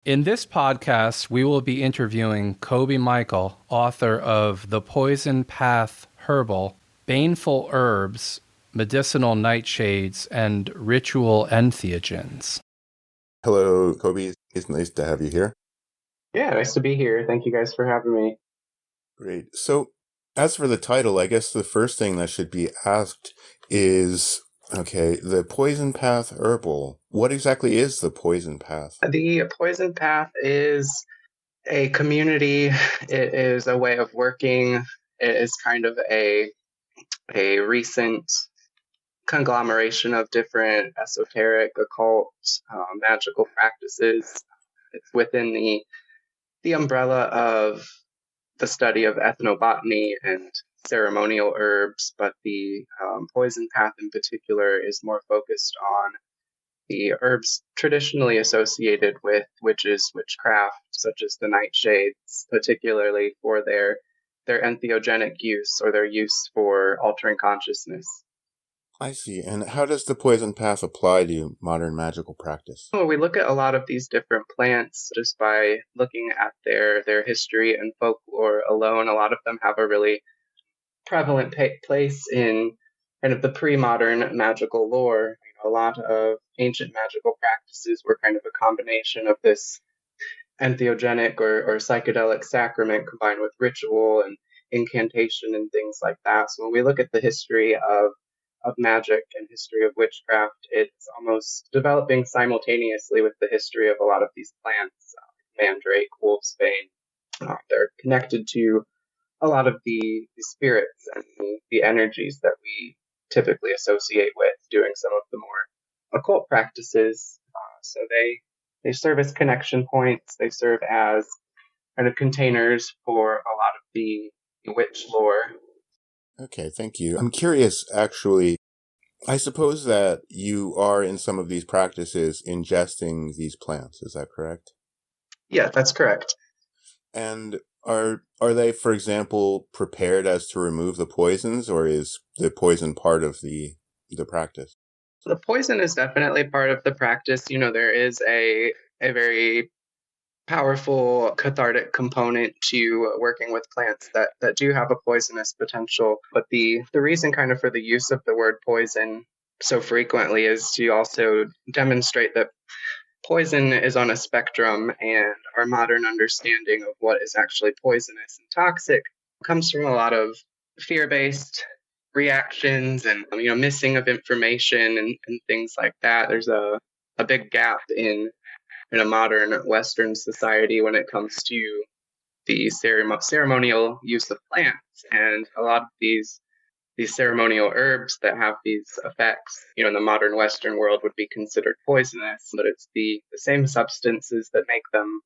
In this podcast, we will be interviewing Coby Michael, author of The Poison Path Herbal, Baneful Herbs, Medicinal Nightshades, and Ritual Entheogens. Hello, Coby. It's nice to have you here. Yeah, nice to be here. Thank you guys for having me. Great. So, as for the title, I guess the first thing that should be asked is, the Poison Path Herbal. What exactly is the Poison Path? The Poison Path is a community. It is a way of working. It is kind of a recent conglomeration of different esoteric, occult, magical practices. It's within the umbrella of the study of ethnobotany and ceremonial herbs, but the Poison Path in particular is more focused on the herbs traditionally associated with witches, witchcraft, such as the nightshades, particularly for their entheogenic use or their use for altering consciousness. I see. And how does the Poison Path apply to modern magical practice? Well, we look at a lot of these different plants just by looking at their history and folklore alone. A lot of them have a really prevalent place in kind of the pre-modern magical lore. A lot of ancient magical practices were kind of a combination of this entheogenic or psychedelic sacrament combined with ritual and incantation and things like that. So when we look at the history of magic and history of witchcraft, it's almost developing simultaneously with the history of a lot of these plants, mandrake, wolfsbane. They're connected to a lot of the spirits and the energies that we typically associate with doing some of the more occult practices. So they serve as connection points. They serve as kind of containers for a lot of the witch lore. Okay, thank you. I'm curious, actually. I suppose that you are in some of these practices ingesting these plants. Is that correct? Yeah, that's correct. And are they, for example, prepared as to remove the poisons, or is the poison part of the practice? The poison is definitely part of the practice. There is a very powerful cathartic component to working with plants that do have a poisonous potential. But the reason kind of for the use of the word poison so frequently is to also demonstrate that poison is on a spectrum, and our modern understanding of what is actually poisonous and toxic comes from a lot of fear-based reactions and missing of information and things like that. There's a big gap in a modern Western society when it comes to the ceremonial use of plants, and a lot of these ceremonial herbs that have these effects, in the modern Western world would be considered poisonous, but it's the same substances that make them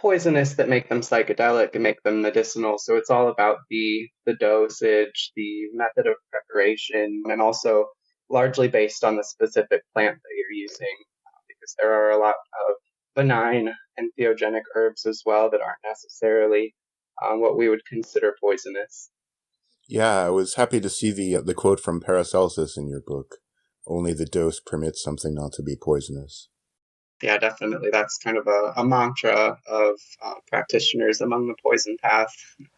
poisonous, that make them psychedelic and make them medicinal. So it's all about the dosage, the method of preparation, and also largely based on the specific plant that you're using, because there are a lot of benign entheogenic herbs as well that aren't necessarily what we would consider poisonous. Yeah, I was happy to see the quote from Paracelsus in your book. Only the dose permits something not to be poisonous. Yeah, definitely. That's kind of a mantra of practitioners among the Poison Path.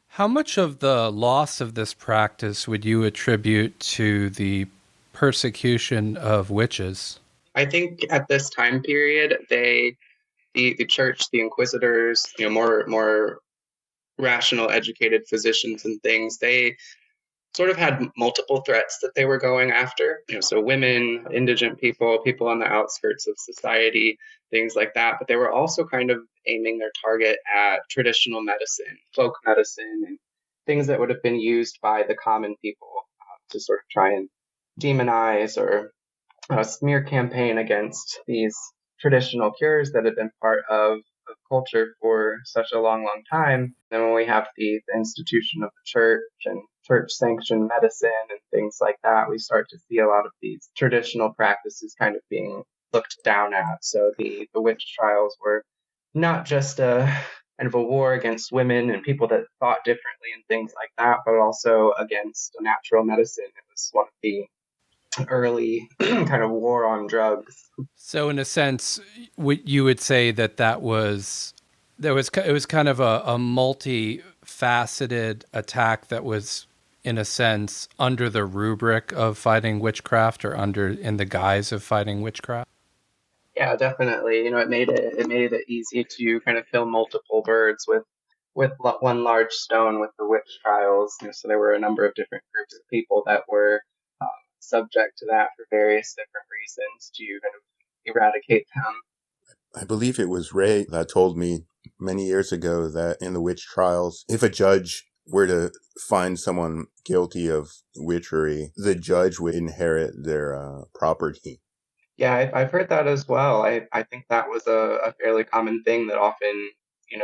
How much of the loss of this practice would you attribute to the persecution of witches? I think at this time period, the church, the inquisitors, more rational, educated physicians and things, they sort of had multiple threats that they were going after. So women, indigent people, people on the outskirts of society, things like that. But they were also kind of aiming their target at traditional medicine, folk medicine, and things that would have been used by the common people to sort of try and demonize or smear campaign against these traditional cures that have been part of culture for such a long time. Then when we have the institution of the church and church-sanctioned medicine and things like that, we start to see a lot of these traditional practices kind of being looked down at. So the witch trials were not just a kind of a war against women and people that thought differently and things like that, but also against natural medicine. It was one of the early kind of war on drugs. So, in a sense, you would say that it was kind of a multifaceted attack that was, in a sense, under the rubric of fighting witchcraft, or under in the guise of fighting witchcraft. Yeah, definitely. It made it easy to kind of kill multiple birds with one large stone with the witch trials. So there were a number of different groups of people that were subject to that for various different reasons to kind of eradicate them. I believe it was Ray that told me many years ago that in the witch trials, if a judge were to find someone guilty of witchery, the judge would inherit their property. Yeah, I've heard that as well. I think that was a fairly common thing that often,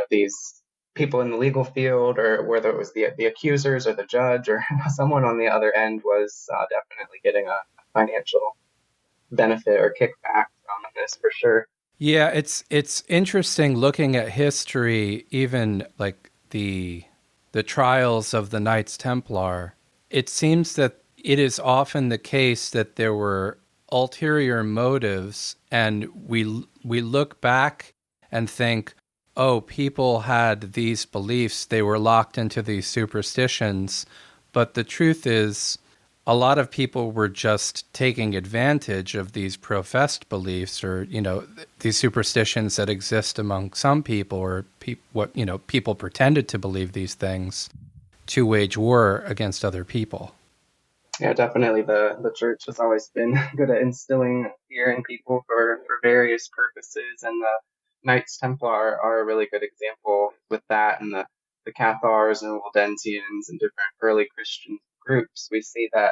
these people in the legal field, or whether it was the accusers or the judge or someone on the other end, was definitely getting a financial benefit or kickback from this for sure. Yeah, it's interesting looking at history, even like the trials of the Knights Templar. It seems that it is often the case that there were ulterior motives, and we look back and think, oh, people had these beliefs, they were locked into these superstitions. But the truth is, a lot of people were just taking advantage of these professed beliefs, or these superstitions that exist among some people, or people pretended to believe these things to wage war against other people. Yeah, definitely. The church has always been good at instilling fear in people for various purposes, and the Knights Templar are a really good example with that, and the Cathars and Waldensians and different early Christian groups. We see that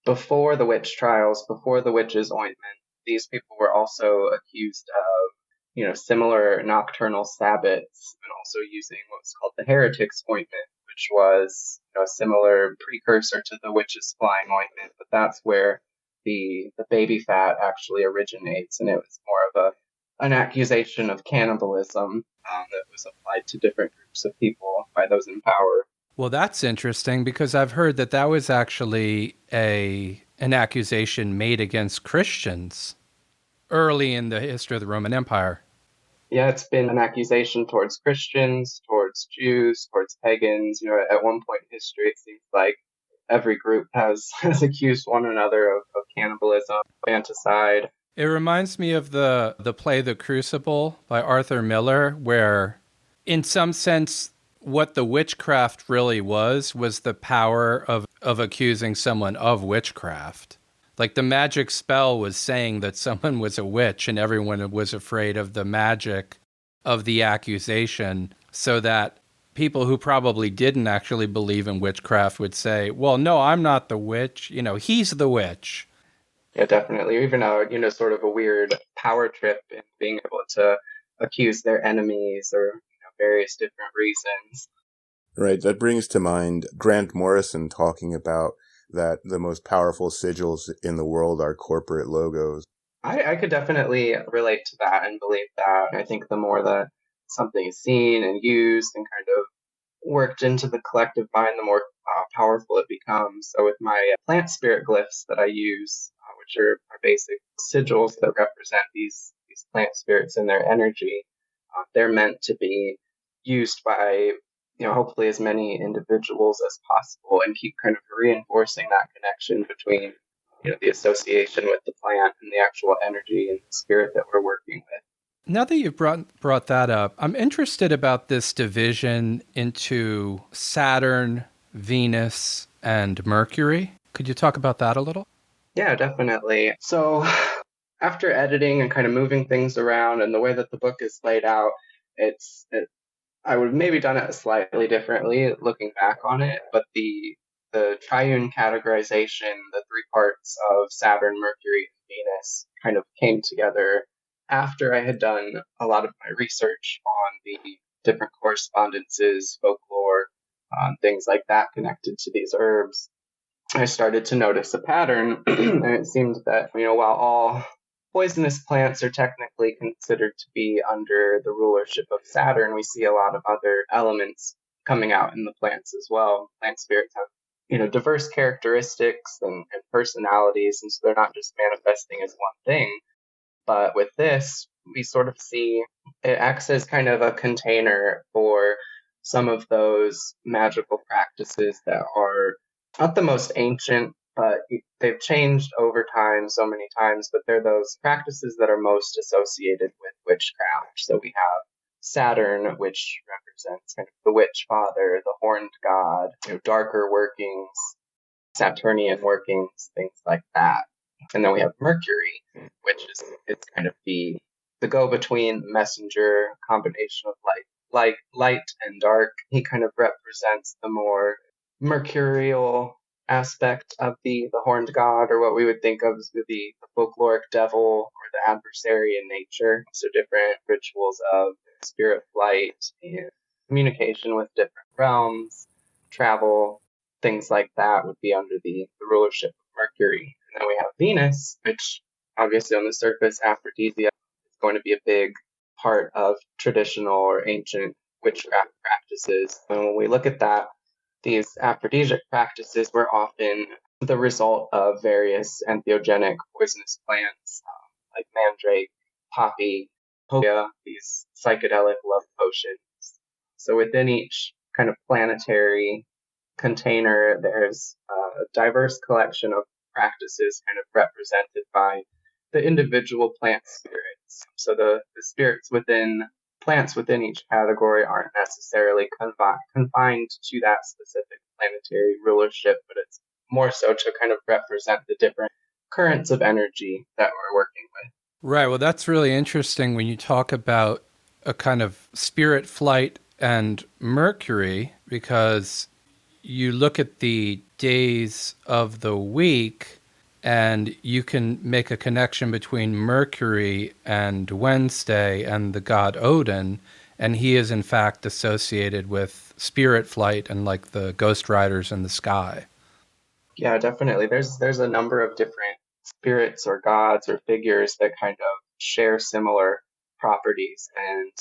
before the witch trials, before the witch's ointment, these people were also accused of, similar nocturnal sabbats, and also using what's called the heretic's ointment, which was, a similar precursor to the witch's flying ointment. But that's where the baby fat actually originates, and it was more of an accusation of cannibalism that was applied to different groups of people by those in power. Well, that's interesting, because I've heard that was actually an accusation made against Christians early in the history of the Roman Empire. Yeah, it's been an accusation towards Christians, towards Jews, towards pagans. At one point in history, it seems like every group has accused one another of cannibalism, infanticide. It reminds me of the play The Crucible by Arthur Miller, where, in some sense, what the witchcraft really was the power of accusing someone of witchcraft. Like, the magic spell was saying that someone was a witch, and everyone was afraid of the magic of the accusation, so that people who probably didn't actually believe in witchcraft would say, well, no, I'm not the witch. He's the witch. Yeah, definitely. Even sort of a weird power trip in being able to accuse their enemies or various different reasons. Right. That brings to mind Grant Morrison talking about that the most powerful sigils in the world are corporate logos. I could definitely relate to that and believe that. I think the more that something is seen and used and kind of worked into the collective mind, the more powerful it becomes. So with my plant spirit glyphs that I use, which are basic sigils that represent these plant spirits and their energy, they're meant to be used by hopefully as many individuals as possible, and keep kind of reinforcing that connection between the association with the plant and the actual energy and spirit that we're working with. Now that you've brought that up, I'm interested about this division into Saturn, Venus, and Mercury. Could you talk about that a little? Yeah, definitely. So after editing and kind of moving things around and the way that the book is laid out, I would have maybe done it slightly differently looking back on it, but the triune categorization, the three parts of Saturn, Mercury, and Venus kind of came together after I had done a lot of my research on the different correspondences, folklore, things like that connected to these herbs. I started to notice a pattern, and it seemed that, while all poisonous plants are technically considered to be under the rulership of Saturn, we see a lot of other elements coming out in the plants as well. Plant spirits have diverse characteristics and personalities, and so they're not just manifesting as one thing. But with this, we sort of see it acts as kind of a container for some of those magical practices that are not the most ancient, but they've changed over time so many times, but they're those practices that are most associated with witchcraft. So we have Saturn, which represents kind of the witch father, the horned god, darker workings, Saturnian workings, things like that. And then we have Mercury, which is it's kind of the go-between messenger, combination of light and dark. He kind of represents the more mercurial aspect of the horned god, or what we would think of as the folkloric devil or the adversary in nature. So different rituals of spirit flight and communication with different realms, travel, things like that would be under the rulership of Mercury. And then we have Venus, which obviously on the surface, aphrodisiac is going to be a big part of traditional or ancient witchcraft practices. And when we look at that, these aphrodisiac practices were often the result of various entheogenic poisonous plants like mandrake, poppy, hopia, these psychedelic love potions. So within each kind of planetary container, there's a diverse collection of practices kind of represented by the individual plant spirits. So the spirits within plants within each category aren't necessarily confined to that specific planetary rulership, but it's more so to kind of represent the different currents of energy that we're working with. Right. Well, that's really interesting when you talk about a kind of spirit flight and Mercury, because you look at the days of the week and you can make a connection between Mercury and Wednesday and the god Odin, and he is in fact associated with spirit flight and like the ghost riders in the sky. Yeah, definitely. There's a number of different spirits or gods or figures that kind of share similar properties, and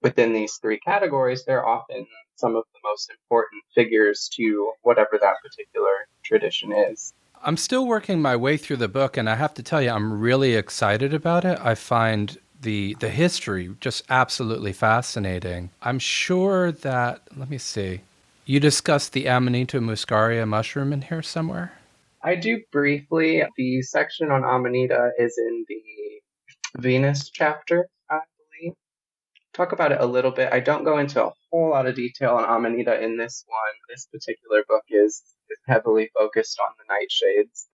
within these three categories, they're often some of the most important figures to whatever that particular tradition is. I'm still working my way through the book, and I have to tell you, I'm really excited about it. I find the history just absolutely fascinating. I'm sure that, let me see, you discussed the Amanita muscaria mushroom in here somewhere? I do briefly. The section on Amanita is in the Venus chapter, I believe. Talk about it a little bit. I don't go into a whole lot of detail on Amanita in this one. This particular book is heavily focused on the nightshades.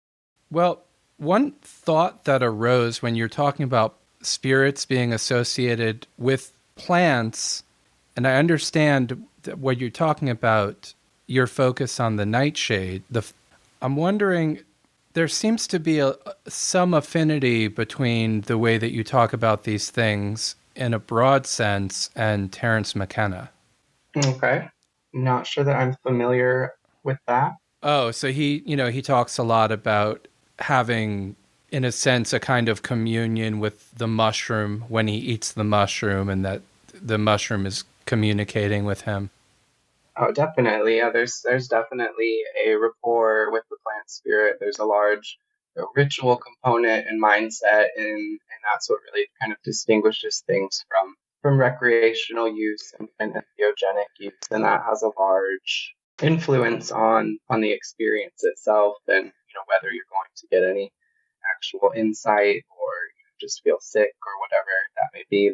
Well, one thought that arose when you're talking about spirits being associated with plants, and I understand that what you're talking about, your focus on the nightshade. I'm wondering, there seems to be some affinity between the way that you talk about these things in a broad sense and Terence McKenna. Okay. Not sure that I'm familiar with that. Oh, so he talks a lot about having, in a sense, a kind of communion with the mushroom when he eats the mushroom, and that the mushroom is communicating with him. Oh, definitely. Yeah, there's definitely a rapport with the plant spirit. There's a large ritual component and mindset, and that's what really kind of distinguishes things from recreational use and entheogenic use, and that has a large influence on the experience itself, and whether you're going to get any actual insight or just feel sick or whatever that may be.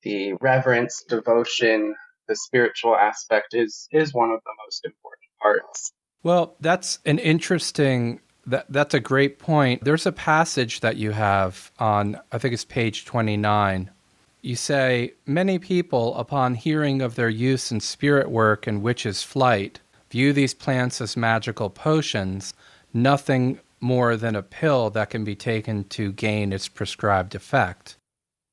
The reverence, devotion, the spiritual aspect is one of the most important parts. Well, that's an interesting, that's a great point. There's a passage that you have on, I think it's page 29. You say, many people, upon hearing of their use in spirit work and witches' flight, view these plants as magical potions, nothing more than a pill that can be taken to gain its prescribed effect.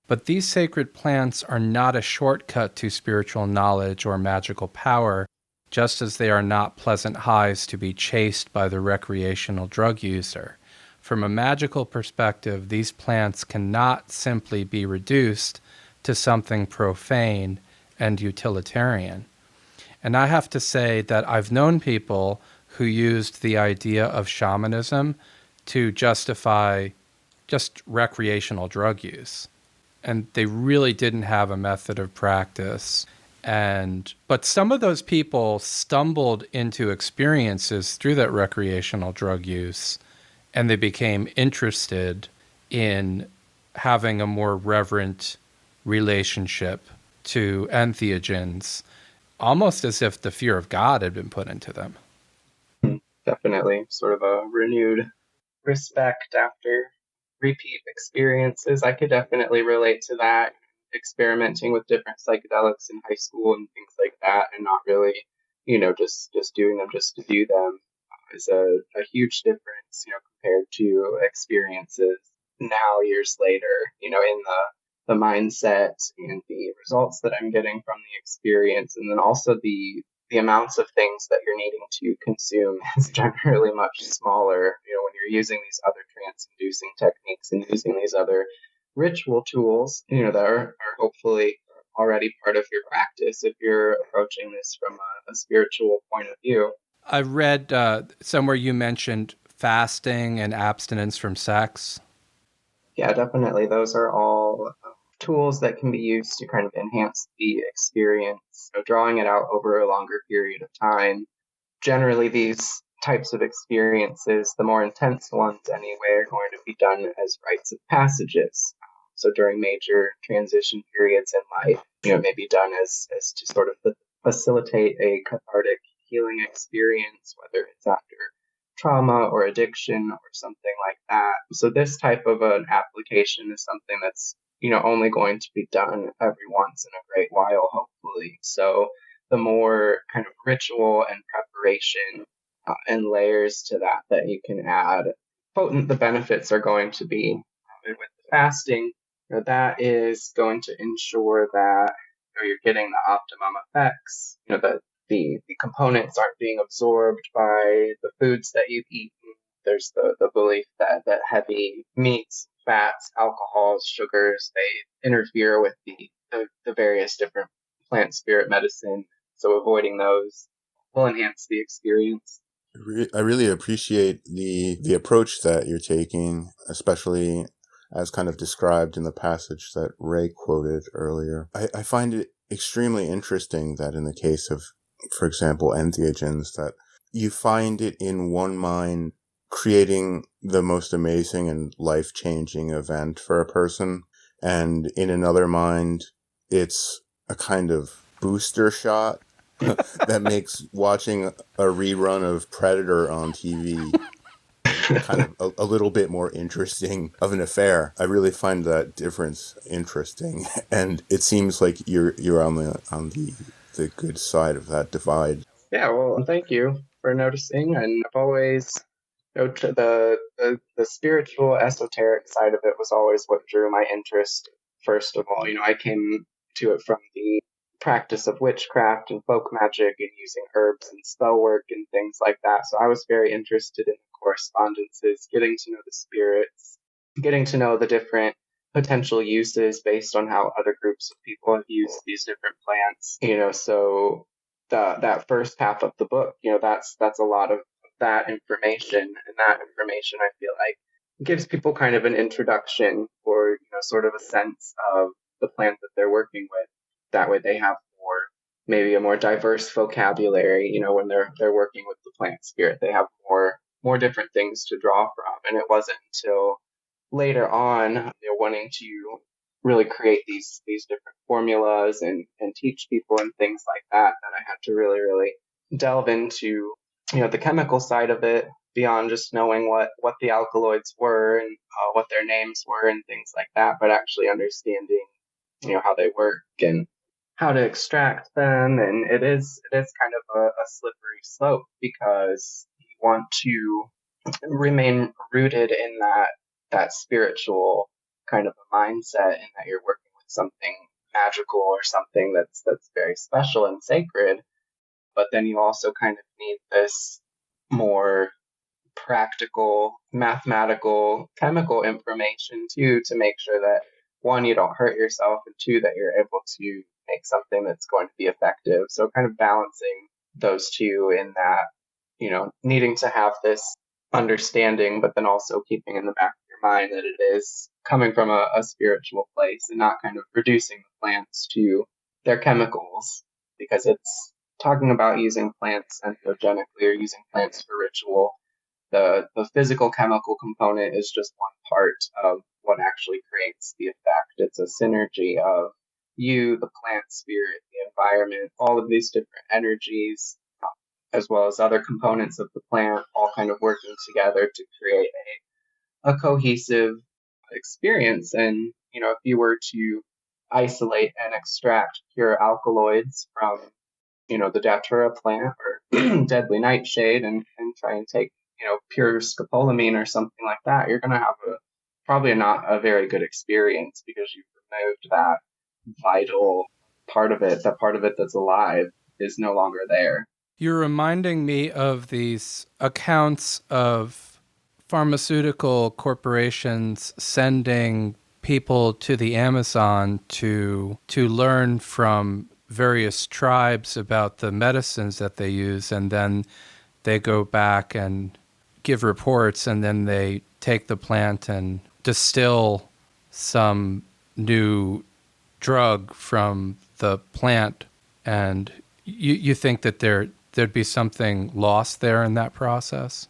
But these sacred plants are not a shortcut to spiritual knowledge or magical power, just as they are not pleasant highs to be chased by the recreational drug user. From a magical perspective, these plants cannot simply be reduced to something profane and utilitarian. And I have to say that I've known people who used the idea of shamanism to justify just recreational drug use. And they really didn't have a method of practice. But some of those people stumbled into experiences through that recreational drug use, and they became interested in having a more reverent relationship to entheogens, almost as if the fear of God had been put into them. Definitely sort of a renewed respect after repeat experiences. I could definitely relate to that. Experimenting with different psychedelics in high school and things like that, and not really, just doing them just to do them is a huge difference, compared to experiences now years later, in the mindset and the results that I'm getting from the experience, and then also the amounts of things that you're needing to consume is generally much smaller, when you're using these other trance-inducing techniques and using these other ritual tools, that are hopefully already part of your practice if you're approaching this from a spiritual point of view. I read somewhere you mentioned fasting and abstinence from sex. Yeah, definitely. Those are all tools that can be used to kind of enhance the experience, drawing it out over a longer period of time. Generally, these types of experiences, the more intense ones anyway, are going to be done as rites of passages. So during major transition periods in life, it may be done as to sort of facilitate a cathartic healing experience, whether it's after trauma or addiction or something like that. So this type of an application is something that's, only going to be done every once in a great while, hopefully. So the more kind of ritual and preparation and layers to that you can add, potent the benefits are going to be. With the fasting, that is going to ensure that you're getting the optimum effects, that the components aren't being absorbed by the foods that you've eaten. There's the belief that heavy meats, fats, alcohols, sugars, they interfere with the various different plant spirit medicine. So avoiding those will enhance the experience. I really appreciate the approach that you're taking, especially as kind of described in the passage that Ray quoted earlier. I find it extremely interesting that in the case of, for example, entheogens, that you find it in one mind creating the most amazing and life-changing event for a person, and in another mind, it's a kind of booster shot that makes watching a rerun of Predator on TV kind of a little bit more interesting of an affair. I really find that difference interesting, and it seems like you're on the good side of that divide. Yeah, well, thank you for noticing. And I've always, the spiritual esoteric side of it was always what drew my interest. First of all, I came to it from the practice of witchcraft and folk magic and using herbs and spell work and things like that. So I was very interested in the correspondences, getting to know the spirits, getting to know the different potential uses based on how other groups of people have used these different plants. So that first half of the book, that's a lot of that information, and that information I feel like gives people kind of an introduction or sort of a sense of the plant that they're working with. That way they have maybe a more diverse vocabulary, when they're working with the plant spirit. They have more different things to draw from. And it wasn't until later on, wanting to really create these different formulas and teach people and things like that I had to really, really delve into, the chemical side of it, beyond just knowing what the alkaloids were and what their names were and things like that, but actually understanding, how they work and how to extract them. And it is kind of a slippery slope, because you want to remain rooted in that spiritual kind of a mindset, and that you're working with something magical or something that's very special and sacred. But then you also kind of need this more practical, mathematical, chemical information too, to make sure that, one, you don't hurt yourself, and two, that you're able to make something that's going to be effective. So kind of balancing those two in that, needing to have this understanding, but then also keeping in the back of your mind that it is coming from a spiritual place and not kind of reducing the plants to their chemicals, because it's talking about using plants entheogenically or using plants for ritual. The physical chemical component is just one part of what actually creates the effect. It's a synergy of you, the plant spirit, the environment, all of these different energies, as well as other components of the plant, all kind of working together to create a cohesive experience. And, if you were to isolate and extract pure alkaloids from, the datura plant or deadly nightshade and try and take, pure scopolamine or something like that, you're going to have probably not a very good experience, because you've removed that vital part of it, that part of it that's alive is no longer there. You're reminding me of these accounts of pharmaceutical corporations sending people to the Amazon to learn from various tribes about the medicines that they use, and then they go back and give reports, and then they take the plant and distill some new drug from the plant. And you think that there'd be something lost there in that process?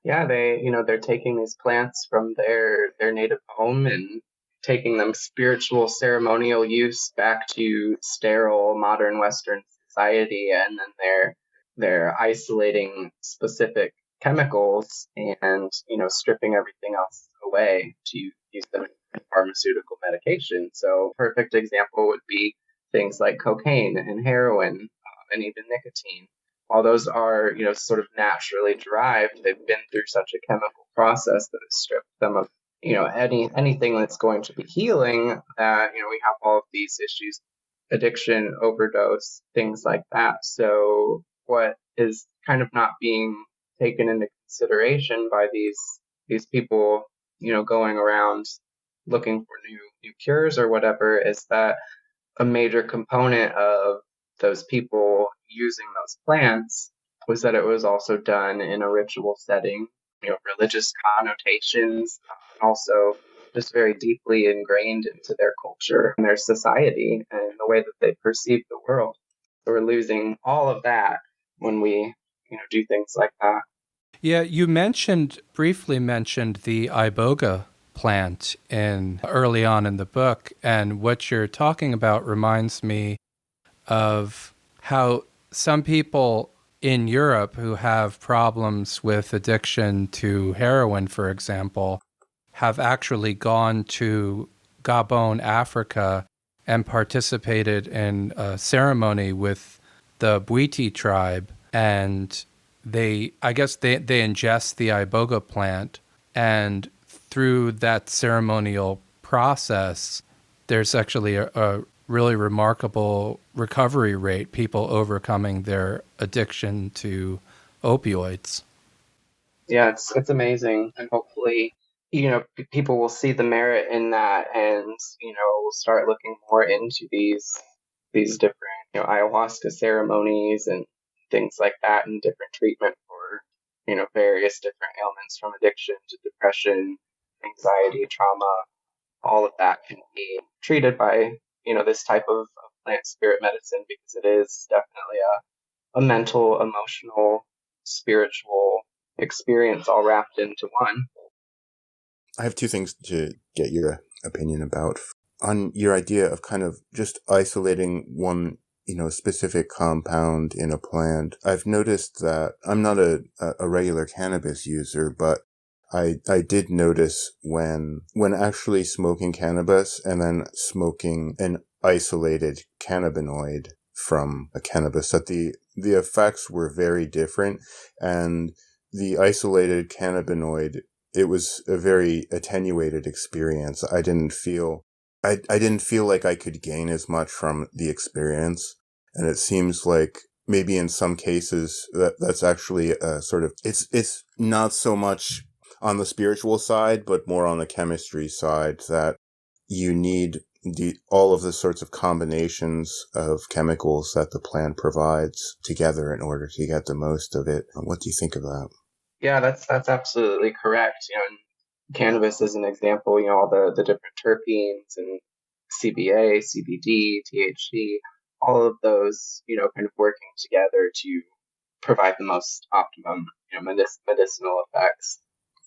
Yeah, they're taking these plants from their native home and taking them spiritual ceremonial use back to sterile modern Western society, and then they're isolating specific chemicals and stripping everything else away to use them in pharmaceutical medication. So perfect example would be things like cocaine and heroin, and even nicotine. While those are sort of naturally derived, they've been through such a chemical process that has stripped them of anything that's going to be healing, that we have all of these issues, addiction, overdose, things like that. So what is kind of not being taken into consideration by these people going around looking for new cures or whatever, is that a major component of those people using those plants was that it was also done in a ritual setting, religious connotations, and also just very deeply ingrained into their culture and their society and the way that they perceive the world. So we're losing all of that when we, do things like that. Yeah, you briefly mentioned the iboga plant early on in the book, and what you're talking about reminds me of how some people in Europe who have problems with addiction to heroin, for example, have actually gone to Gabon, Africa, and participated in a ceremony with the Bwiti tribe, and I guess they ingest the iboga plant, and through that ceremonial process, there's actually a really remarkable recovery rate, people overcoming their addiction to opioids. Yeah, it's amazing, and hopefully, people will see the merit in that, and will start looking more into these different ayahuasca ceremonies and things like that, and different treatment for various different ailments, from addiction to depression, anxiety, trauma. All of that can be treated by this type of plant spirit medicine, because it is definitely a mental, emotional, spiritual experience all wrapped into one. I have two things to get your opinion about. On your idea of kind of just isolating one, specific compound in a plant, I've noticed that I'm not a regular cannabis user, but I did notice when actually smoking cannabis and then smoking an isolated cannabinoid from a cannabis, that the effects were very different. And the isolated cannabinoid, it was a very attenuated experience. I didn't feel like I could gain as much from the experience. And it seems like maybe in some cases that's actually a sort of, it's not so much on the spiritual side, but more on the chemistry side, that you need all of the sorts of combinations of chemicals that the plant provides together in order to get the most of it. What do you think of that? Yeah, that's absolutely correct. And cannabis is an example. All the different terpenes and CBA, CBD, THC, all of those, kind of working together to provide the most optimum, medicinal effects.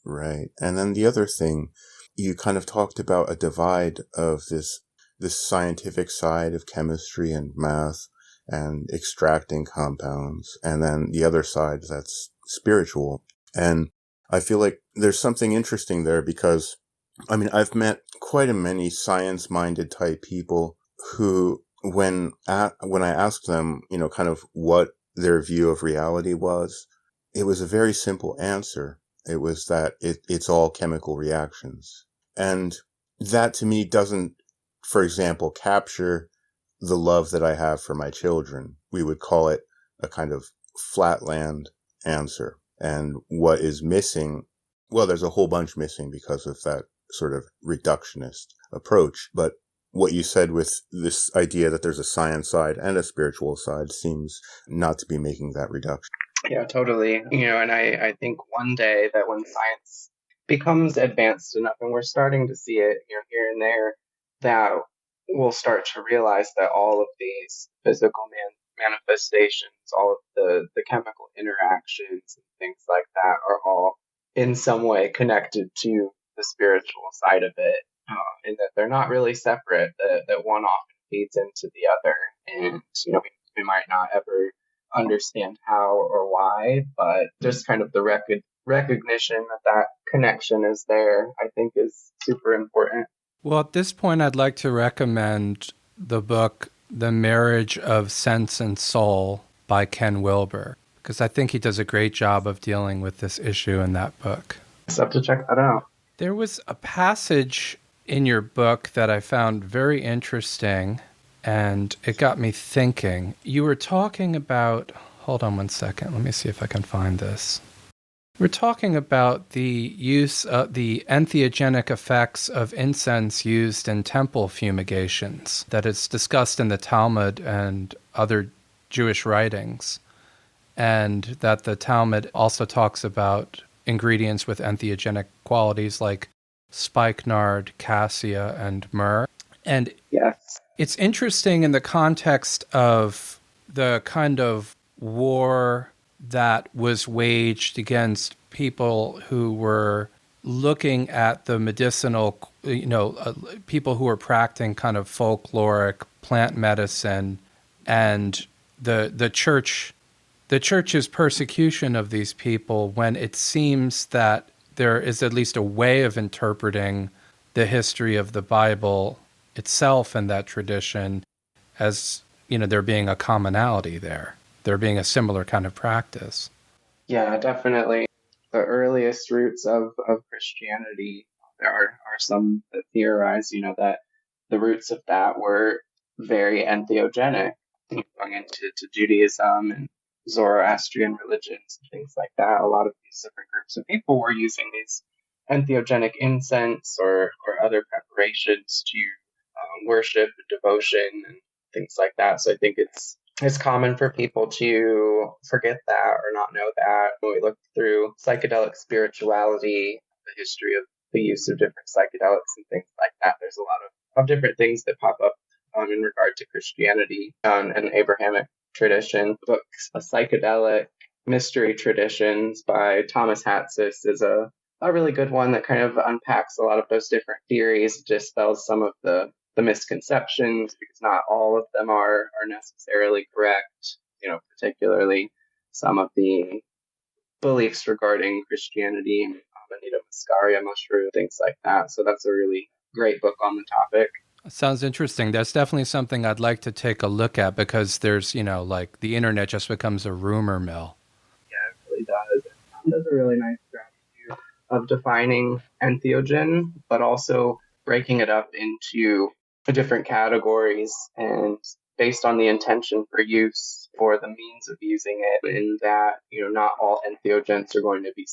Right. And then the other thing, you kind of talked about a divide of this scientific side of chemistry and math and extracting compounds, and then the other side that's spiritual. And I feel like there's something interesting there because, I've met quite a many science-minded type people who, when I asked them, kind of what their view of reality was, it was a very simple answer. It was that it's all chemical reactions. And that to me doesn't, for example, capture the love that I have for my children. We would call it a kind of flatland answer. And what is missing, well, there's a whole bunch missing because of that sort of reductionist approach. But what you said with this idea that there's a science side and a spiritual side seems not to be making that reduction. Yeah, totally. And I think one day that when science becomes advanced enough, and we're starting to see it, here and there, that we'll start to realize that all of these physical manifestations, all of the chemical interactions and things like that are all in some way connected to the spiritual side of it, and that they're not really separate, that one often feeds into the other. And, we might not ever understand how or why, but just kind of the recognition that connection is there, I think is super important. Well, at this point, I'd like to recommend the book The Marriage of Sense and Soul by Ken Wilber, because I think he does a great job of dealing with this issue in that book. So have to check that out. There was a passage in your book that I found very interesting, and it got me thinking. You were talking about, hold on one second, let me see if I can find this. We're talking about the use of the entheogenic effects of incense used in temple fumigations, that it's discussed in the Talmud and other Jewish writings, and that the Talmud also talks about ingredients with entheogenic qualities like spikenard, cassia, and myrrh. And yes, it's interesting in the context of the kind of war that was waged against people who were looking at the medicinal, people who were practicing kind of folkloric plant medicine, and the church's persecution of these people, when it seems that there is at least a way of interpreting the history of the Bible itself and that tradition as, there being a commonality there being a similar kind of practice. Yeah, definitely. The earliest roots of Christianity, there are some that theorize, that the roots of that were very entheogenic, going into Judaism and Zoroastrian religions and things like that. A lot of these different groups of people were using these entheogenic incense or other preparations to worship and devotion and things like that. So I think it's common for people to forget that or not know that. When we look through psychedelic spirituality, the history of the use of different psychedelics and things like that, there's a lot of different things that pop up in regard to Christianity and Abrahamic tradition. Books, a psychedelic mystery traditions by Thomas Hatsis is a really good one that kind of unpacks a lot of those different theories, dispels some of the misconceptions, because not all of them are necessarily correct, particularly some of the beliefs regarding Christianity and Amanita muscaria mushroom, things like that. So that's a really great book on the topic. Sounds interesting. That's definitely something I'd like to take a look at, because there's, like the internet just becomes a rumor mill. Yeah, it really does. It does a really nice job of defining entheogen, but also breaking it up into different categories and based on the intention for use, for the means of using it, in that, not all entheogens are going to be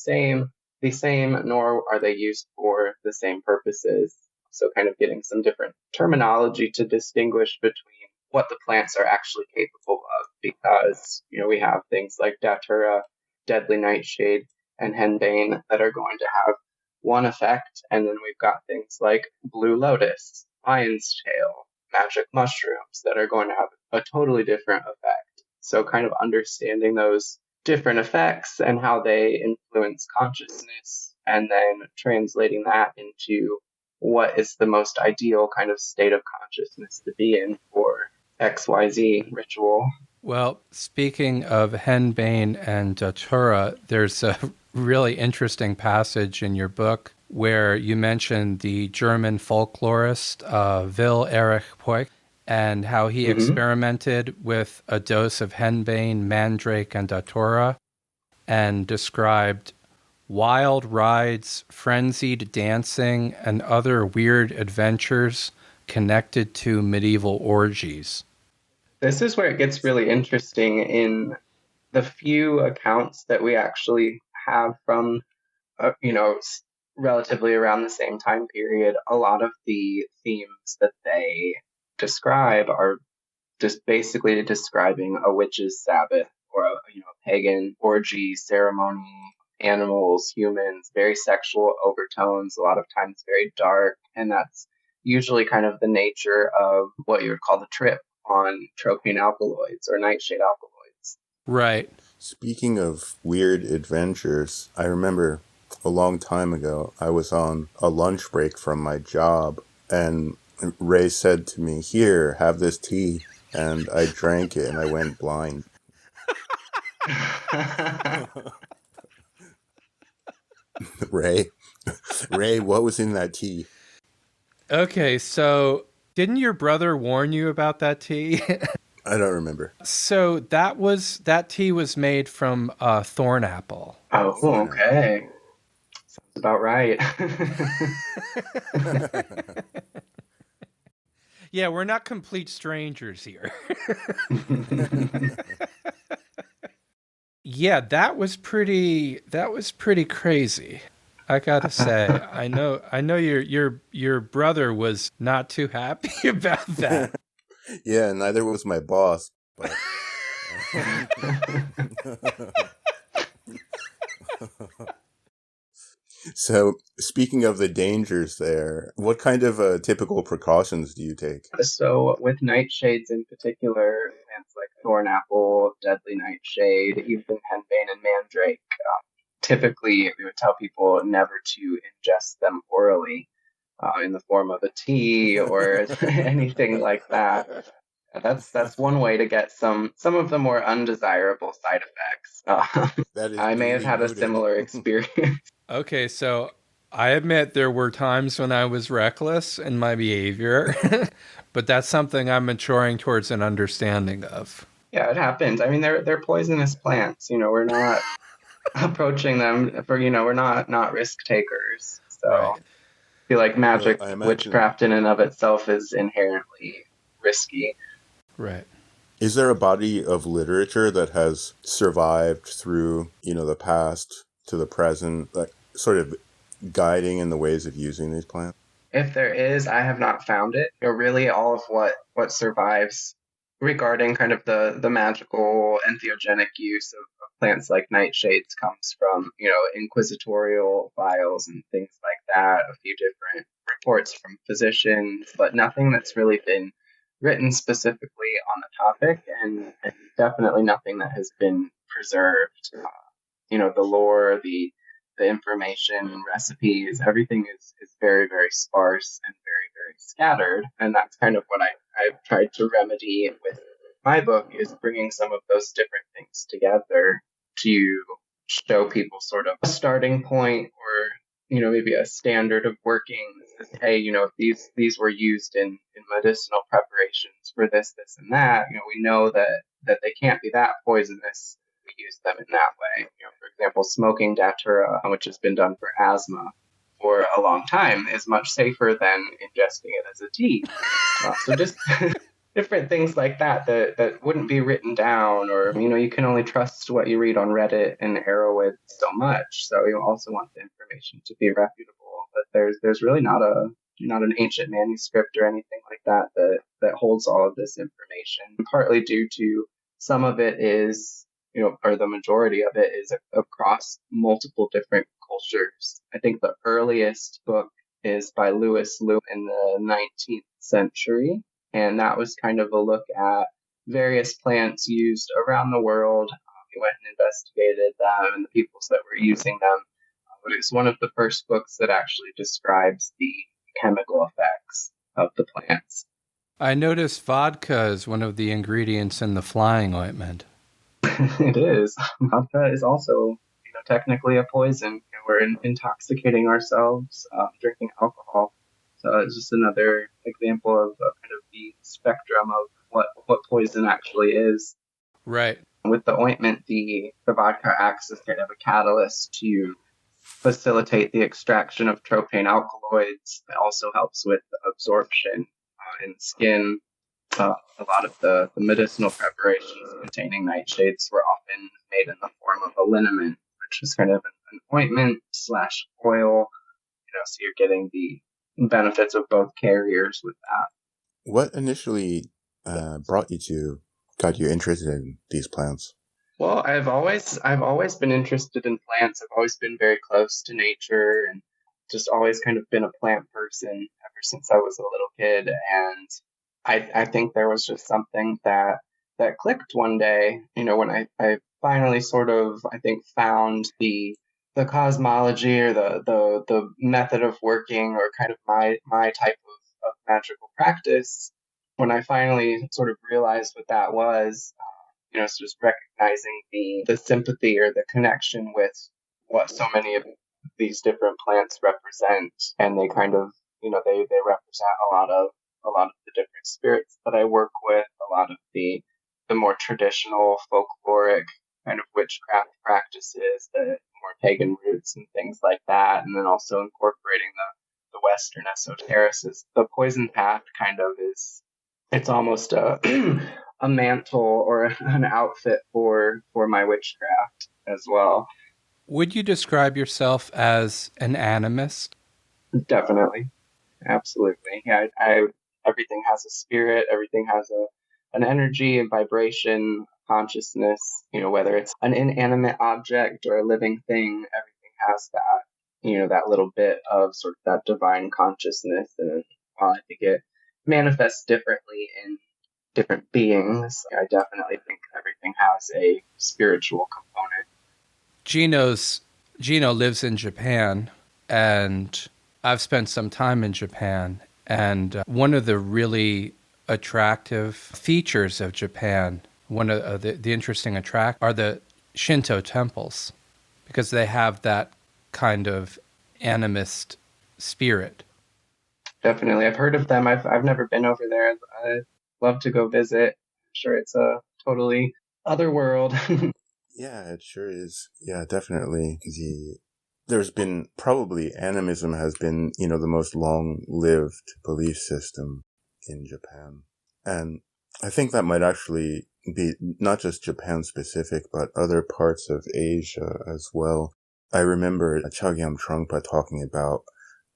the same, nor are they used for the same purposes. So kind of getting some different terminology to distinguish between what the plants are actually capable of, because, we have things like Datura, Deadly Nightshade, and Henbane that are going to have one effect, and then we've got things like Blue Lotus, Lion's Tail, Magic Mushrooms that are going to have a totally different effect. So kind of understanding those different effects and how they influence consciousness, and then translating that into what is the most ideal kind of state of consciousness to be in for XYZ ritual. Well, speaking of Henbane and Datura, there's a really interesting passage in your book where you mention the German folklorist Will Erich Poich, and how he experimented with a dose of Henbane, Mandrake, and Datura, and described wild rides, frenzied dancing, and other weird adventures connected to medieval orgies. This is where it gets really interesting in the few accounts that we actually have from, relatively around the same time period. A lot of the themes that they describe are just basically describing a witch's Sabbath, or a pagan orgy ceremony, animals, humans, very sexual overtones, a lot of times very dark, and that's usually kind of the nature of what you would call the trip on tropane alkaloids or nightshade alkaloids. Right. Speaking of weird adventures, I remember a long time ago, I was on a lunch break from my job, and Ray said to me, "Here, have this tea." And I drank it and I went blind. Ray, what was in that tea? Okay, so didn't your brother warn you about that tea? I don't remember. So that tea was made from thorn apple. Oh, okay. Sounds about right. Yeah, we're not complete strangers here. Yeah, that was pretty crazy. I gotta say, I know your brother was not too happy about that. Yeah, neither was my boss. But so, speaking of the dangers there, what kind of typical precautions do you take? So with nightshades in particular, plants like thornapple, deadly nightshade, even henbane and mandrake, typically we would tell people never to ingest them orally in the form of a tea or anything like that. That's one way to get some of the more undesirable side effects. That is I may have had a noted. similar experience. Okay, so I admit there were times when I was reckless in my behavior, but that's something I'm maturing towards an understanding of. Yeah, it happens. I mean, they're poisonous plants. We're not approaching them for, we're not risk takers. So Right. I feel like magic, Well, I imagine, witchcraft in and of itself is inherently risky. Right. is there a body of literature that has survived through, the past to the present, like sort of guiding in the ways of using these plants? If there is, I have not found it. Really, all of what survives regarding kind of the magical entheogenic use of plants like nightshades comes from, inquisitorial files and things like that, a few different reports from physicians, but nothing that's really been written specifically on the topic, and definitely nothing that has been preserved. The lore, the information, recipes, everything is very, very sparse and very, very scattered. And that's kind of what I've tried to remedy with my book, is bringing some of those different things together to show people sort of a starting point, or maybe a standard of working. Hey, if these were used in medicinal preparations for this, and that, we know that they can't be that poisonous. We use them in that way. For example, smoking datura, which has been done for asthma for a long time, is much safer than ingesting it as a tea. So just different things like that wouldn't be written down, or you can only trust what you read on Reddit and Arrowhead so much. So you also want the information to be reputable. But there's really not not an ancient manuscript or anything like that that holds all of this information, partly due to some of it is, or the majority of it is across multiple different cultures. I think the earliest book is by Lewis Lewis in the 19th century, and that was kind of a look at various plants used around the world. He went and investigated them and the peoples that were using them. But it's one of the first books that actually describes the chemical effects of the plants. I noticed vodka is one of the ingredients in the flying ointment. It is. Vodka is also, technically a poison. We're intoxicating ourselves drinking alcohol. So it's just another example of kind of the spectrum of what poison actually is. Right. With the ointment, the vodka acts as kind of a catalyst to facilitate the extraction of tropane alkaloids. It also helps with absorption in skin. A lot of the medicinal preparations containing nightshades were often made in the form of a liniment, which is kind of an ointment / oil. So you're getting the benefits of both carriers with that. What initially got you interested in these plants? Well, I've always been interested in plants. I've always been very close to nature and just always kind of been a plant person ever since I was a little kid. And I think there was just something that clicked one day, when I finally sort of, I think, found the cosmology or the method of working or kind of my type of magical practice. When I finally sort of realized what that was, so just recognizing the sympathy or the connection with what so many of these different plants represent, and they kind of, they represent a lot of the different spirits that I work with, a lot of the more traditional folkloric kind of witchcraft practices, the more pagan roots and things like that, and then also incorporating the Western esotericism. The Poison Path kind of it's almost a mantle or an outfit for my witchcraft as well. Would you describe yourself as an animist? Definitely. Absolutely. Yeah, everything has a spirit, everything has an energy and vibration, consciousness, whether it's an inanimate object or a living thing, everything has that, that little bit of sort of that divine consciousness. And while I think it manifests differently in different beings, I definitely think everything has a spiritual component. Gino lives in Japan, and I've spent some time in Japan, and one of the really attractive features of Japan, one of the interesting are the Shinto temples, because they have that kind of animist spirit. Definitely. I've heard of them. I've never been over there. I'd love to go visit. I'm sure it's a totally other world. Yeah, it sure is. Yeah, definitely. There's been probably animism has been, the most long-lived belief system in Japan. And I think that might actually be not just Japan specific, but other parts of Asia as well. I remember Chogyam Trungpa talking about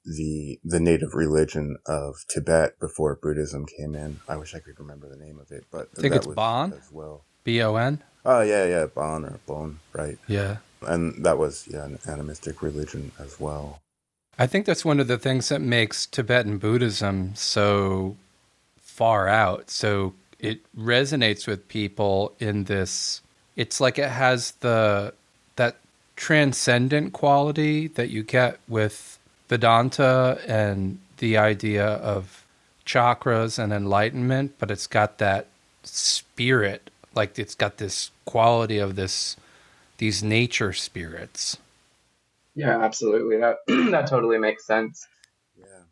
the native religion of Tibet before Buddhism came in. I wish I could remember the name of it, but I think that it's was Bon as well. Bon. Oh yeah, Bon or Bone, right? Yeah, and that was an animistic religion as well. I think that's one of the things that makes Tibetan Buddhism so far out. So it resonates with people in this. It's like it has that transcendent quality that you get with Vedanta and the idea of chakras and enlightenment, but it's got that spirit, like it's got this quality of these nature spirits. Yeah, absolutely. That totally makes sense. Yeah.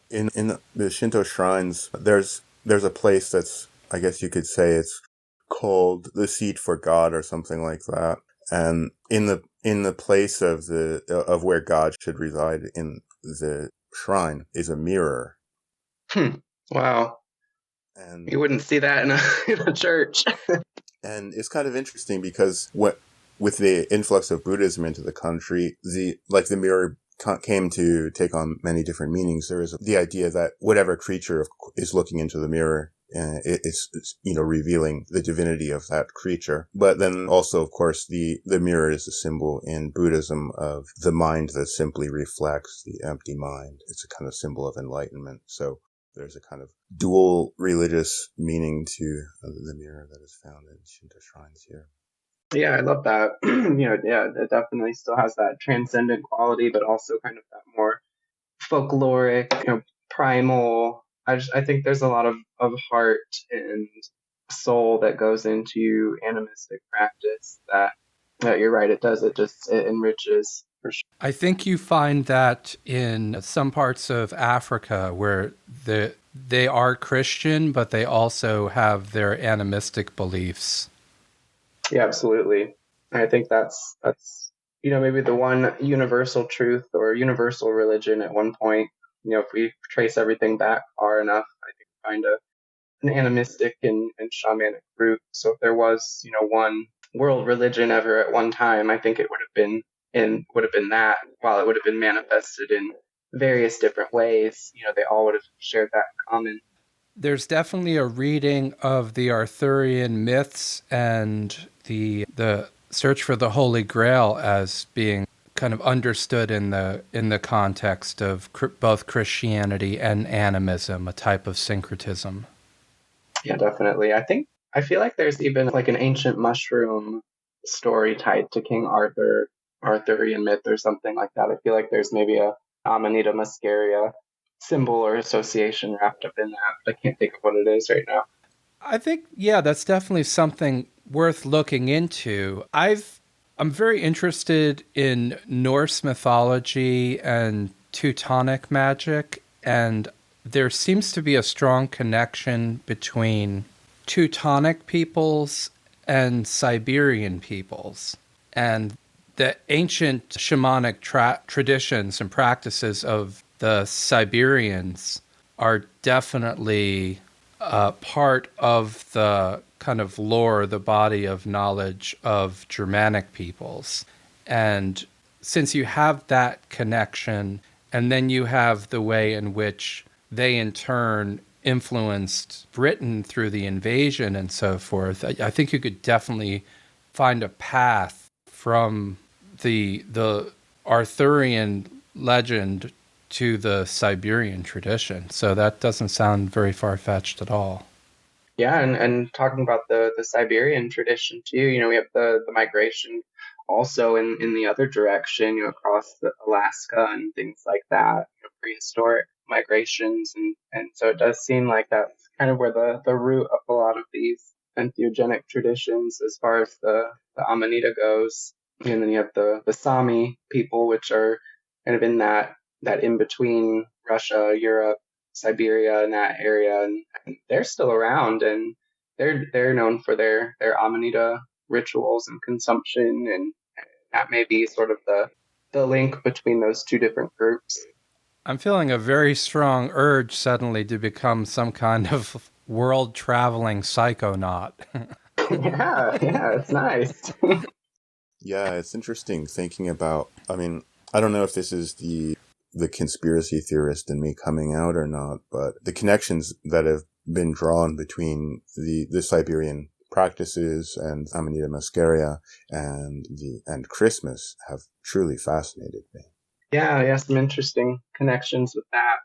In the Shinto shrines, there's a place that's, I guess you could say, it's called the seat for God or something like that. And in the place of where God should reside in the shrine is a mirror. Wow. And you wouldn't see that in a church. And it's kind of interesting because with the influx of Buddhism into the country, the mirror came to take on many different meanings. There is the idea that whatever creature is looking into the mirror, it's revealing the divinity of that creature. But then also, of course, the mirror is a symbol in Buddhism of the mind that simply reflects the empty mind. It's a kind of symbol of enlightenment. So there's a kind of dual religious meaning to the mirror that is found in Shinto shrines here. Yeah, I love that. It definitely still has that transcendent quality, but also kind of that more folkloric, primal. I think there's a lot of heart and soul that goes into animistic practice that you're right, it does. It enriches for sure. I think you find that in some parts of Africa where they are Christian, but they also have their animistic beliefs. Yeah, absolutely. I think that's maybe the one universal truth or universal religion at one point. If we trace everything back far enough, I think we find an animistic and shamanic root. So if there was, one world religion ever at one time, I think it would have been that. While it would have been manifested in various different ways, they all would have shared that in common. There's definitely a reading of the Arthurian myths and the search for the Holy Grail as being kind of understood in the context of both Christianity and animism, a type of syncretism. Yeah, definitely. I feel like there's even like an ancient mushroom story tied to King Arthur, Arthurian myth or something like that. I feel like there's maybe a Amanita muscaria symbol or association wrapped up in that, but I can't think of what it is right now. I think, yeah, that's definitely something worth looking into. I'm very interested in Norse mythology and Teutonic magic, and there seems to be a strong connection between Teutonic peoples and Siberian peoples. And the ancient shamanic traditions and practices of the Siberians are definitely part of the kind of lore, the body of knowledge of Germanic peoples. And since you have that connection, and then you have the way in which they in turn influenced Britain through the invasion and so forth, I think you could definitely find a path from the Arthurian legend to the Siberian tradition. So that doesn't sound very far-fetched at all. Yeah, and talking about the Siberian tradition too, we have the migration also in the other direction, across Alaska and things like that, prehistoric migrations, and so it does seem like that's kind of where the root of a lot of these entheogenic traditions, as far as the Amanita goes. And then you have the Sami people, which are kind of in that in between Russia, Europe, Siberia, and that area, and they're still around, and they're known for their Amanita rituals and consumption, and that may be sort of the link between those two different groups. I'm feeling a very strong urge suddenly to become some kind of world-traveling psychonaut. yeah, it's nice. Yeah, it's interesting thinking about, I don't know if this is the conspiracy theorist in me coming out or not, but the connections that have been drawn between the Siberian practices and Amanita muscaria and Christmas have truly fascinated me. Yeah, some interesting connections with that.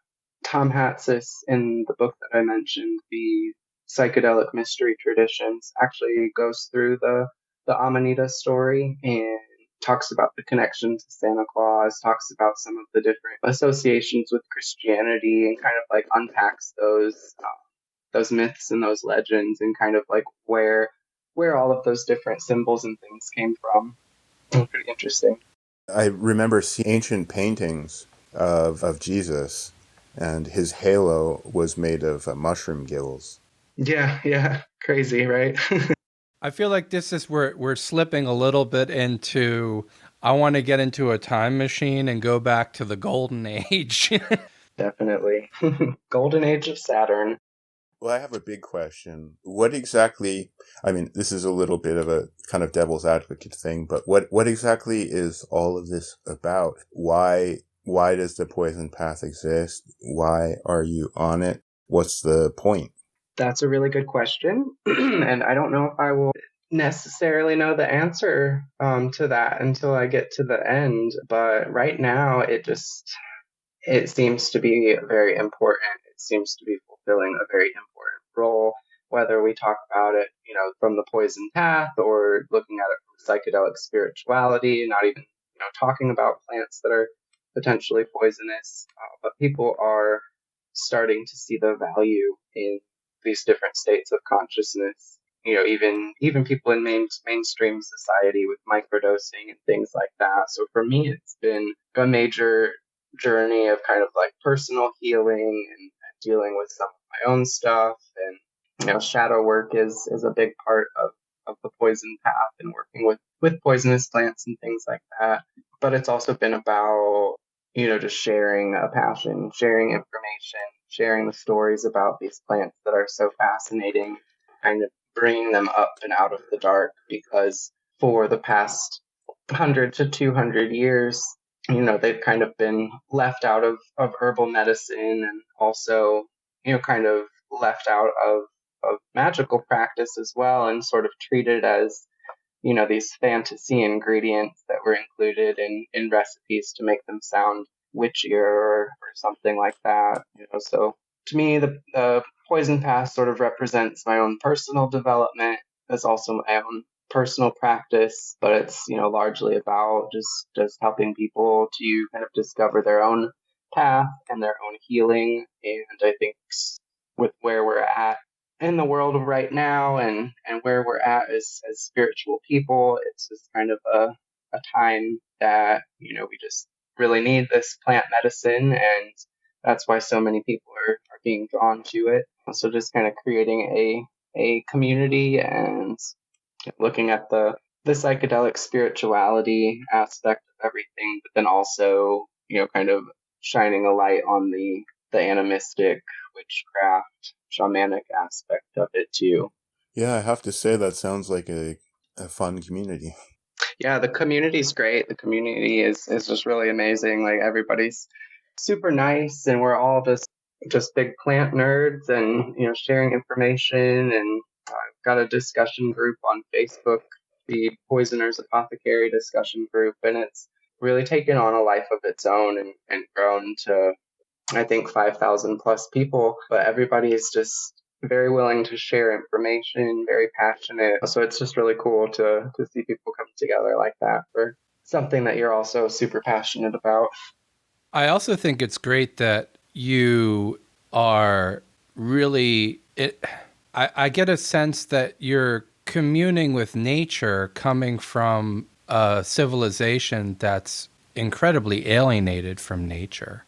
Tom Hatsis, in the book that I mentioned, the Psychedelic Mystery Traditions, actually goes through the Amanita story and talks about the connection to Santa Claus, talks about some of the different associations with Christianity, and kind of like unpacks those myths and those legends, and kind of like where all of those different symbols and things came from. Pretty interesting. I remember seeing ancient paintings of Jesus, and his halo was made of mushroom gills. Yeah, crazy, right? I feel like this is where we're slipping a little bit into, I want to get into a time machine and go back to the golden age. Definitely. Golden age of Saturn. Well, I have a big question. What exactly, this is a little bit of a kind of devil's advocate thing, but what exactly is all of this about? Why Why does the poison path exist? Why are you on it? What's the point? That's a really good question. And I don't know if I will necessarily know the answer to that until I get to the end. But right now, it seems to be very important. It seems to be fulfilling a very important role, whether we talk about it, from the poison path or looking at it from psychedelic spirituality, not even, talking about plants that are potentially poisonous. But people are starting to see the value in these different states of consciousness. Even people in mainstream society with microdosing and things like that. So for me, it's been a major journey of kind of like personal healing and dealing with some of my own stuff. And shadow work is a big part of the poison path and working with poisonous plants and things like that. But it's also been about just sharing a passion, sharing information, sharing the stories about these plants that are so fascinating, kind of bringing them up and out of the dark, because for the past 100 to 200 years, they've kind of been left out of herbal medicine, and also, kind of left out of magical practice as well, and sort of treated as, these fantasy ingredients that were included in recipes to make them sound witchier or something like that. So to me, the poison path sort of represents my own personal development. It's also my own personal practice, but it's largely about just helping people to kind of discover their own path and their own healing. And I think with where we're at in the world right now and where we're at as spiritual people, it's just kind of a time that we just really need this plant medicine, and that's why so many people are being drawn to it. So just kind of creating a community and looking at the psychedelic spirituality aspect of everything, but then also, kind of shining a light on the animistic, witchcraft, shamanic aspect of it too. Yeah, I have to say that sounds like a fun community. Yeah, the community's great. The community is just really amazing. Like, everybody's super nice, and we're all just big plant nerds, and sharing information. And I've got a discussion group on Facebook, the Poisoners Apothecary discussion group, and it's really taken on a life of its own and grown to, I think, 5,000 plus people. But everybody is just very willing to share information, very passionate. So it's just really cool to see people come together like that for something that you're also super passionate about. I also think it's great that you are really I get a sense that you're communing with nature, coming from a civilization that's incredibly alienated from nature.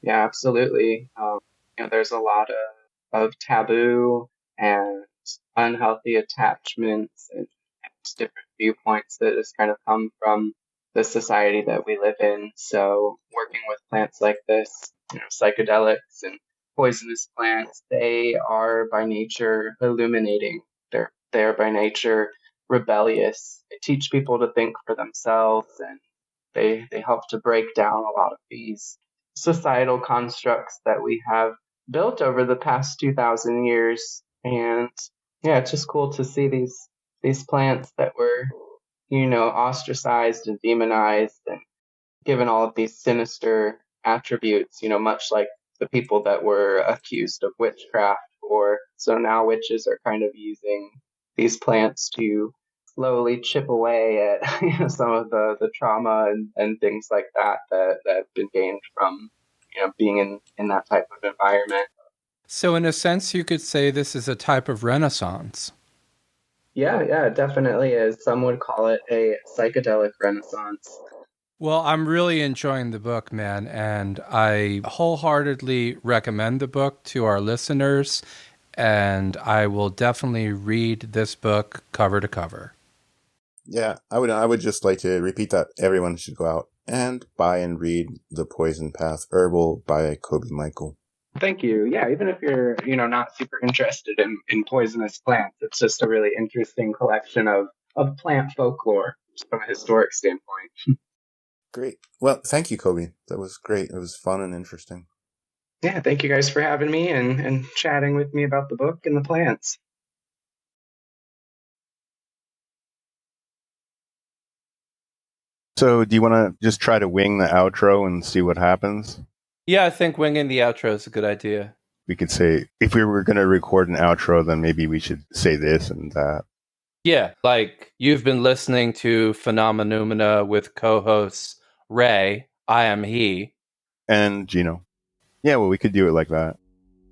Yeah, absolutely. There's a lot of taboo and unhealthy attachments and different viewpoints that just kind of come from the society that we live in. So working with plants like this, psychedelics and poisonous plants, they are by nature illuminating. They're by nature rebellious. They teach people to think for themselves, and they help to break down a lot of these societal constructs that we have built over the past 2,000 years. And yeah, it's just cool to see these plants that were, ostracized and demonized and given all of these sinister attributes, much like the people that were accused of witchcraft. Or so now witches are kind of using these plants to slowly chip away at some of the trauma and things like that have been gained from being in that type of environment. So in a sense, you could say this is a type of renaissance. Yeah, it definitely is. Some would call it a psychedelic renaissance. Well, I'm really enjoying the book, man, and I wholeheartedly recommend the book to our listeners, and I will definitely read this book cover to cover. Yeah, I would just like to repeat that everyone should go out and buy and read The Poison Path Herbal by Coby Michael. Thank you. Yeah, even if you're, not super interested in poisonous plants, it's just a really interesting collection of plant folklore from a historic standpoint. Great. Well, thank you, Coby. That was great. It was fun and interesting. Yeah, thank you guys for having me and chatting with me about the book and the plants. So do you want to just try to wing the outro and see what happens? Yeah, I think winging the outro is a good idea. We could say, if we were going to record an outro, then maybe we should say this and that. Yeah, like you've been listening to Phenomenoumena with co-hosts Ray, I am he. And Gino. Yeah, well, we could do it like that.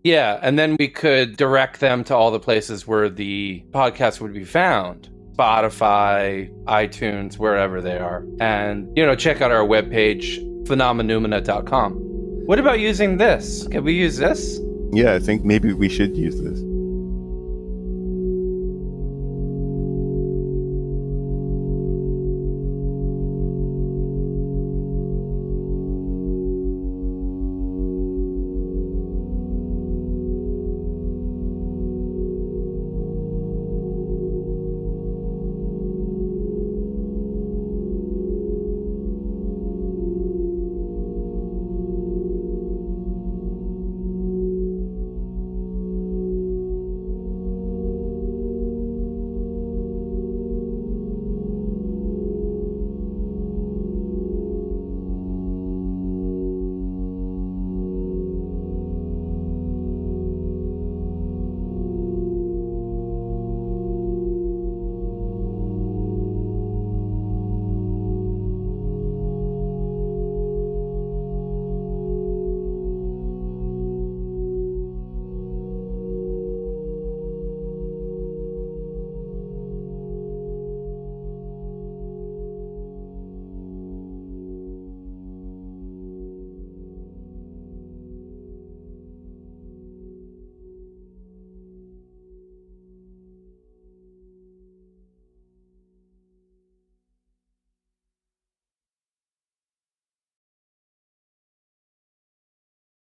Yeah, and then we could direct them to all the places where the podcast would be found. Spotify, iTunes, wherever they are. And, check out our webpage, Phenomenoumena.com. What about using this? Can we use this? Yeah, I think maybe we should use this.